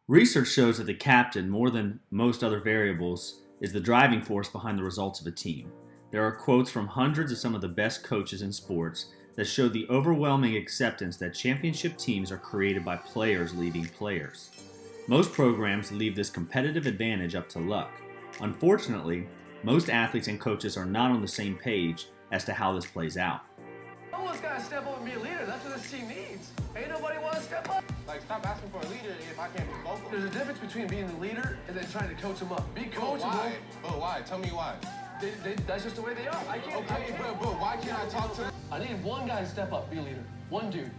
Research shows that the captain, more than most other variables, is the driving force behind the results of a team. There are quotes from hundreds of some of the best coaches in sports that show the overwhelming acceptance that championship teams are created by players leading players. Most programs leave this competitive advantage up to luck. Unfortunately, most athletes and coaches are not on the same page as to how this plays out. Someone's got to step up and be a leader. That's what this team needs. Ain't nobody want to step up. Like, stop asking for a leader if I can't be vocal. There's a difference between being the leader and then trying to coach them up. Be coachable. Why? But why? Tell me why. That's just the way they are. I can't. Okay, but why can't I talk to them? I need one guy to step up, be a leader. One dude.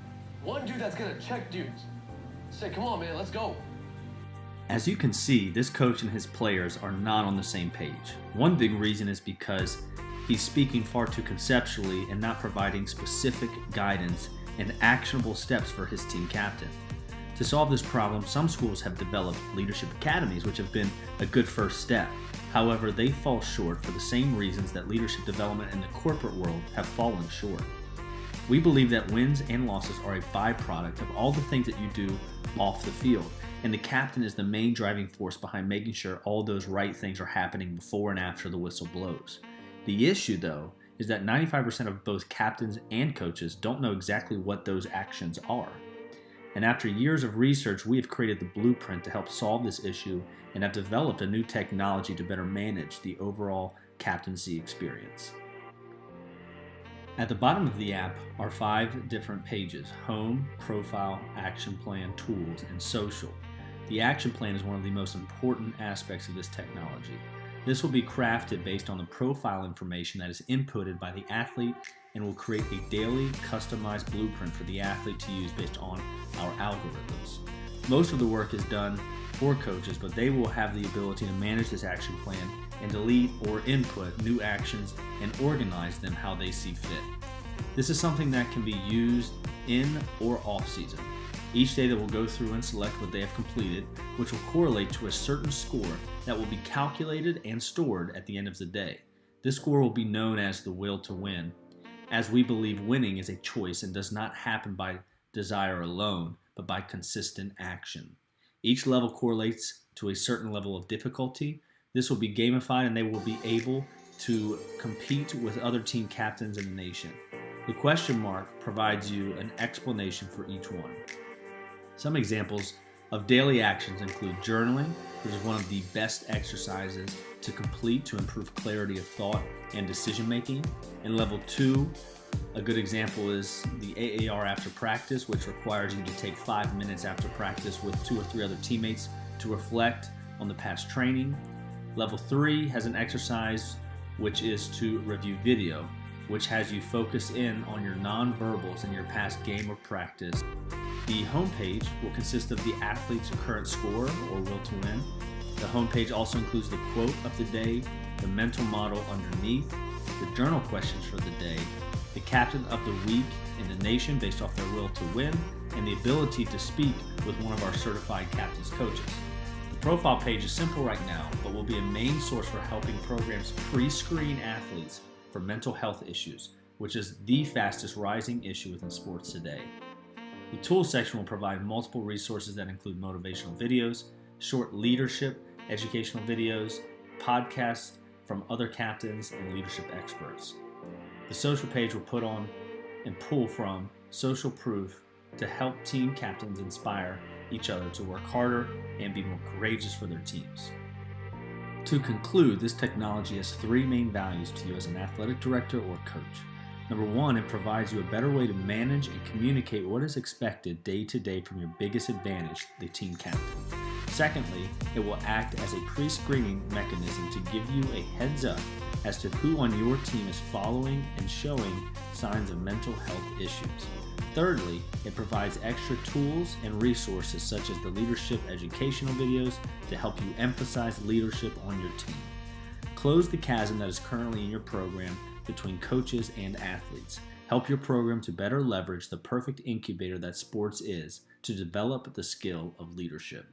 One dude that's going to check dudes. Say, come on, man, let's go. As you can see, this coach and his players are not on the same page. One big reason is because he's speaking far too conceptually and not providing specific guidance and actionable steps for his team captain. To solve this problem, some schools have developed leadership academies, which have been a good first step. However, they fall short for the same reasons that leadership development in the corporate world have fallen short. We believe that wins and losses are a byproduct of all the things that you do off the field, and the captain is the main driving force behind making sure all those right things are happening before and after the whistle blows. The issue, though, is that 95% of both captains and coaches don't know exactly what those actions are. And after years of research, we have created the blueprint to help solve this issue and have developed a new technology to better manage the overall captaincy experience. At the bottom of the app are 5 different pages: home, profile, action plan, tools, and social. The action plan is one of the most important aspects of this technology. This will be crafted based on the profile information that is inputted by the athlete and will create a daily customized blueprint for the athlete to use based on our algorithms. Most of the work is done for coaches, but they will have the ability to manage this action plan and delete or input new actions and organize them how they see fit. This is something that can be used in or off season. Each day they will go through and select what they have completed, which will correlate to a certain score that will be calculated and stored at the end of the day. This score will be known as the will to win, as we believe winning is a choice and does not happen by desire alone, but by consistent action. Each level correlates to a certain level of difficulty. This will be gamified and they will be able to compete with other team captains in the nation. The question mark provides you an explanation for each one. Some examples of daily actions include journaling, which is one of the best exercises to complete to improve clarity of thought and decision making. And level 2, a good example is the AAR after practice, which requires you to take 5 minutes after practice with 2 or 3 other teammates to reflect on the past training. Level 3 has an exercise which is to review video, which has you focus in on your nonverbals in your past game or practice. The homepage will consist of the athlete's current score or will to win. The homepage also includes the quote of the day, the mental model underneath, the journal questions for the day, the captain of the week in the nation based off their will to win, and the ability to speak with one of our certified captain's coaches. The profile page is simple right now, but will be a main source for helping programs pre-screen athletes for mental health issues, which is the fastest rising issue within sports today. The tools section will provide multiple resources that include motivational videos, short leadership, educational videos, podcasts from other captains and leadership experts. The social page will put on and pull from social proof to help team captains inspire each other to work harder and be more courageous for their teams. To conclude, this technology has 3 main values to you as an athletic director or coach. Number 1, it provides you a better way to manage and communicate what is expected day to day from your biggest advantage, the team captain. Secondly, it will act as a pre-screening mechanism to give you a heads up as to who on your team is following and showing signs of mental health issues. Thirdly, it provides extra tools and resources such as the leadership educational videos to help you emphasize leadership on your team. Close the chasm that is currently in your program between coaches and athletes. Help your program to better leverage the perfect incubator that sports is to develop the skill of leadership.